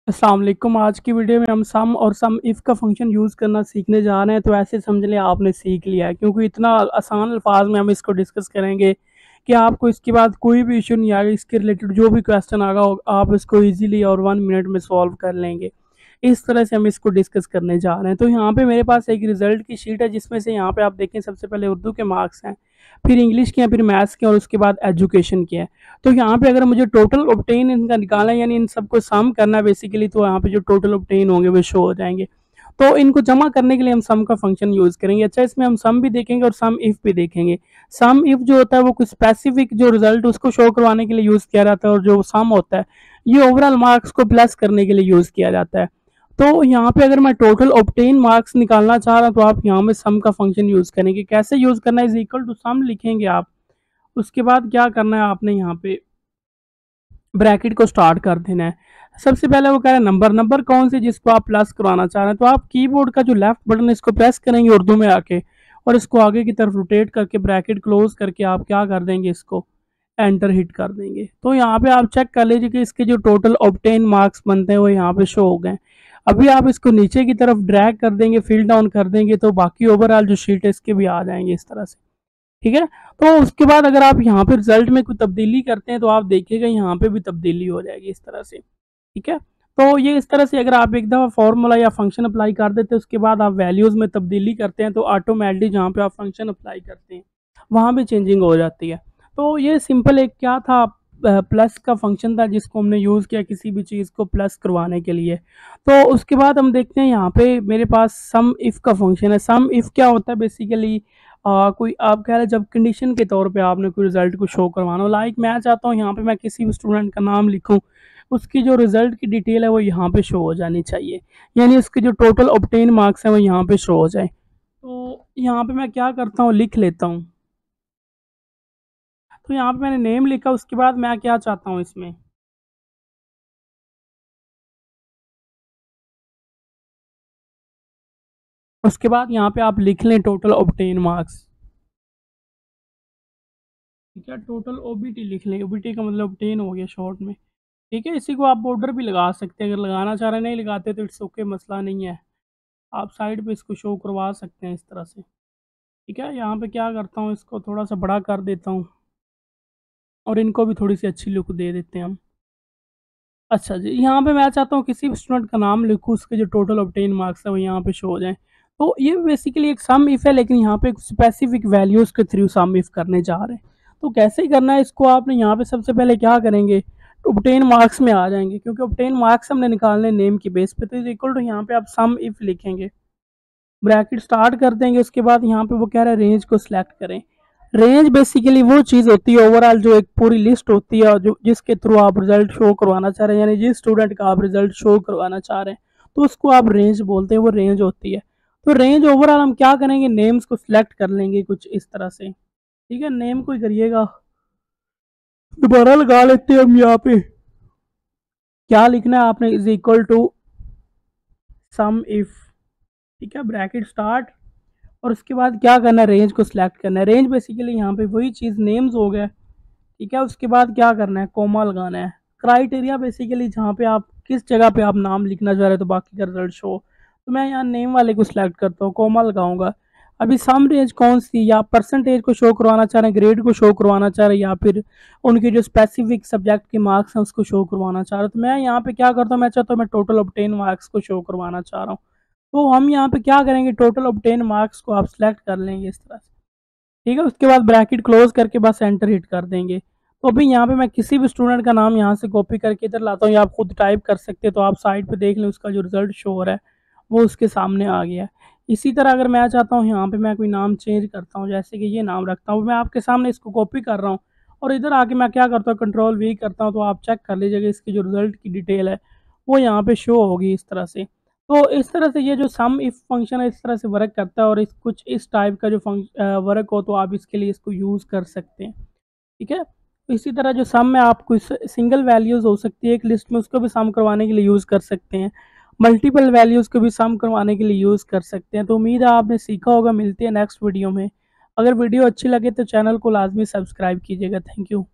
अस्सलाम वालेकुम। आज की वीडियो में हम सम और सम इफ़ का फंक्शन यूज़ करना सीखने जा रहे हैं, तो ऐसे समझ लें आपने सीख लिया है, क्योंकि इतना आसान अल्फाज में हम इसको डिस्कस करेंगे कि आपको इसके बाद कोई भी इशू नहीं आएगा। इसके रिलेटेड जो भी क्वेश्चन आएगा आप इसको इजीली और 1 मिनट में सॉल्व कर लेंगे। इस तरह से हम इसको डिस्कस करने जा रहे हैं। तो यहाँ पे मेरे पास एक रिज़ल्ट की शीट है, जिसमें से यहाँ पे आप देखें सबसे पहले उर्दू के मार्क्स हैं, फिर इंग्लिश के हैं, फिर मैथ्स के, और उसके बाद एजुकेशन के हैं। तो यहाँ पे अगर मुझे टोटल ऑब्टेन इनका निकालना है, यानी इन सबको सम करना है बेसिकली, तो यहाँ पे जो टोटल ऑब्टेन होंगे वो शो हो जाएंगे। तो इनको जमा करने के लिए हम सम का फंक्शन यूज़ करेंगे। अच्छा, इसमें हम सम भी देखेंगे और सम इफ़ भी देखेंगे। सम इफ़ जो होता है वो कुछ स्पेसिफिक जो रिजल्ट उसको शो करवाने के लिए यूज़ किया जाता है, और जो सम होता है ये ओवरऑल मार्क्स को प्लस करने के लिए यूज़ किया जाता है। तो यहाँ पे अगर मैं टोटल ऑब्टेन मार्क्स निकालना चाह रहा हूँ, तो आप यहाँ में सम का फंक्शन यूज़ करेंगे। कैसे यूज़ करना है, इज इक्वल टू सम लिखेंगे आप। उसके बाद क्या करना है आपने, यहाँ पे ब्रैकेट को स्टार्ट कर देना है। सबसे पहले वो कह रहा है नंबर, नंबर कौन से जिसको आप प्लस करवाना चाह रहे हैं। तो आप कीबोर्ड का जो लेफ्ट बटन है इसको प्रेस करेंगे उर्दू में आके, और इसको आगे की तरफ रोटेट करके ब्रैकेट क्लोज करके आप क्या कर देंगे, इसको एंटर हिट कर देंगे। तो यहाँ पे आप चेक कर लीजिए कि इसके जो टोटल ऑब्टेन मार्क्स बनते हैं वो यहाँ पे शो हो गए। अभी आप इसको नीचे की तरफ ड्रैग कर देंगे, फिल डाउन कर देंगे, तो बाकी ओवरऑल जो शीट है इसके भी आ जाएंगे इस तरह से। ठीक है। तो उसके बाद अगर आप यहाँ पे रिजल्ट में कोई तब्दीली करते हैं, तो आप देखिएगा यहाँ पे भी तब्दीली हो जाएगी इस तरह से। ठीक है। तो ये इस तरह से अगर आप एक दफ़ा फार्मूला या फंक्शन अप्लाई कर देते हैं, उसके बाद आप वैल्यूज़ में तब्दीली करते हैं, तो ऑटोमेटिकली जहाँ पे आप फंक्शन अप्लाई करते हैं वहाँ भी चेंजिंग हो जाती है। तो ये सिंपल एक क्या था, प्लस का फंक्शन था जिसको हमने यूज़ किया किसी भी चीज़ को प्लस करवाने के लिए। तो उसके बाद हम देखते हैं यहाँ पे मेरे पास सम इफ़ का फंक्शन है। सम इफ़ क्या होता है बेसिकली, कोई आप कह रहे हैं जब कंडीशन के तौर पे आपने कोई रिज़ल्ट को शो करवाना हो। लाइक मैं चाहता हूँ यहाँ पे मैं किसी भी स्टूडेंट का नाम लिखूँ, उसकी जो रिज़ल्ट की डिटेल है वो यहाँ पे शो हो जानी चाहिए, यानी उसके जो टोटल ऑब्टेन मार्क्स हैं वो यहाँ पे शो हो जाए। तो यहाँ पे मैं क्या करता हूँ, लिख लेता हूँ। तो यहाँ पे मैंने नेम लिखा, उसके बाद मैं क्या चाहता हूँ इसमें, उसके बाद यहाँ पे आप लिख लें टोटल ऑब्टेन मार्क्स। ठीक है, टोटल ओबीटी लिख लें। ओबीटी का मतलब ऑब्टेन हो गया शॉर्ट में। ठीक है, इसी को आप बॉर्डर भी लगा सकते हैं, अगर लगाना चाह रहे हैं, नहीं लगाते तो इट्स ओके, मसला नहीं है। आप साइड पे इसको शो करवा सकते हैं इस तरह से। ठीक है, यहाँ पे क्या करता हूँ, इसको थोड़ा सा बड़ा कर देता हूँ, और इनको भी थोड़ी सी अच्छी लुक दे देते हैं हम। अच्छा जी, यहाँ पे मैं चाहता हूँ किसी भी स्टूडेंट का नाम लिखूँ, उसके जो टोटल ऑब्टेन मार्क्स है वो यहाँ पे शो हो जाएँ। तो ये बेसिकली एक सम इफ़ है, लेकिन यहाँ पे स्पेसिफिक वैल्यूज़ के थ्रू सम इफ़ करने जा रहे हैं। तो कैसे करना है इसको, आपने यहाँ पे सबसे पहले क्या करेंगे, ऑब्टेन मार्क्स में आ जाएंगे, क्योंकि ऑब्टेन मार्क्स हमने निकालने नेम की बेस पे। तो इज इक्वल टू यहाँ पे आप सम इफ़ लिखेंगे, ब्रैकेट स्टार्ट कर देंगे। उसके बाद यहाँ पे वो कह रहा है रेंज को सिलेक्ट करें। रेंज बेसिकली वो चीज़ होती है ओवरऑल, जो एक पूरी लिस्ट होती है, जो जिसके थ्रू आप रिजल्ट शो करवाना चाह रहे हैं, यानी जिस स्टूडेंट का आप रिजल्ट शो करवाना चाह रहे हैं, तो उसको आप रेंज बोलते हैं, वो रेंज होती है। तो रेंज ओवरऑल हम क्या करेंगे, नेम्स को सिलेक्ट कर लेंगे कुछ इस तरह से। ठीक है, नेम को ही करिएगा, दोबारा लगा लेते हैं हम यहाँ पे। क्या लिखना है आपने, is equal to sum if. ठीक है, ब्रैकेट स्टार्ट, और उसके बाद क्या करना है, रेंज को सिलेक्ट करना है। रेंज बेसिकली यहाँ पे वही चीज़ नेम्स हो गया। ठीक है, उसके बाद क्या करना है, कोमा लगाना है। क्राइटेरिया बेसिकली जहाँ पे आप किस जगह पे आप नाम लिखना चाह रहे हो तो बाकी का रिजल्ट शो। तो मैं यहाँ नेम वाले को सिलेक्ट करता हूँ, कोमा लगाऊंगा। अभी सम रेंज कौन सी, या परसेंटेज को शो करवाना चाह रहे हैं, ग्रेड को शो करवाना चाह रहे हैं, या फिर उनके जो स्पेसिफिक सब्जेक्ट के मार्क्स हैं उसको शो करवाना चाह रहे हो। तो मैं यहाँ पे क्या करता हूँ, मैं चाहता हूँ मैं टोटल ऑब्टेन मार्क्स को शो करवाना चाह रहा हूँ। तो हम यहाँ पे क्या करेंगे, टोटल ऑब्टेन मार्क्स को आप सिलेक्ट कर लेंगे इस तरह से। ठीक है, उसके बाद ब्रैकेट क्लोज करके बस एंटर हिट कर देंगे। तो अभी यहाँ पे मैं किसी भी स्टूडेंट का नाम यहाँ से कॉपी करके इधर लाता हूँ, या आप खुद टाइप कर सकते हैं। तो आप साइड पे देख लें, उसका जो रिजल्ट शो हो रहा है वो उसके सामने आ गया है। इसी तरह अगर मैं चाहता हूँ यहाँ पे मैं कोई नाम चेंज करता हूँ, जैसे कि ये नाम रखता हूँ, मैं आपके सामने इसको कॉपी कर रहा हूँ, और इधर आके मैं क्या करता हूँ, कंट्रोल वी करता हूँ। तो आप चेक कर लीजिएगा इसकी जो रिजल्ट की डिटेल है वो यहाँ पे शो होगी इस तरह से। तो इस तरह से ये जो सम इफ फंक्शन है इस तरह से वर्क करता है, और इस कुछ इस टाइप का जो वर्क हो तो आप इसके लिए इसको यूज़ कर सकते हैं। ठीक है, तो इसी तरह जो सम में आप कोई सिंगल वैल्यूज़ हो सकती है एक लिस्ट में, उसको भी सम करवाने के लिए यूज़ कर सकते हैं। मल्टीपल वैल्यूज़ को भी सम करवाने के लिए यूज़ कर सकते हैं। तो उम्मीद है आपने सीखा होगा। मिलती है नेक्स्ट वीडियो में। अगर वीडियो अच्छी लगे तो चैनल को लाजमी सब्सक्राइब कीजिएगा। Thank you.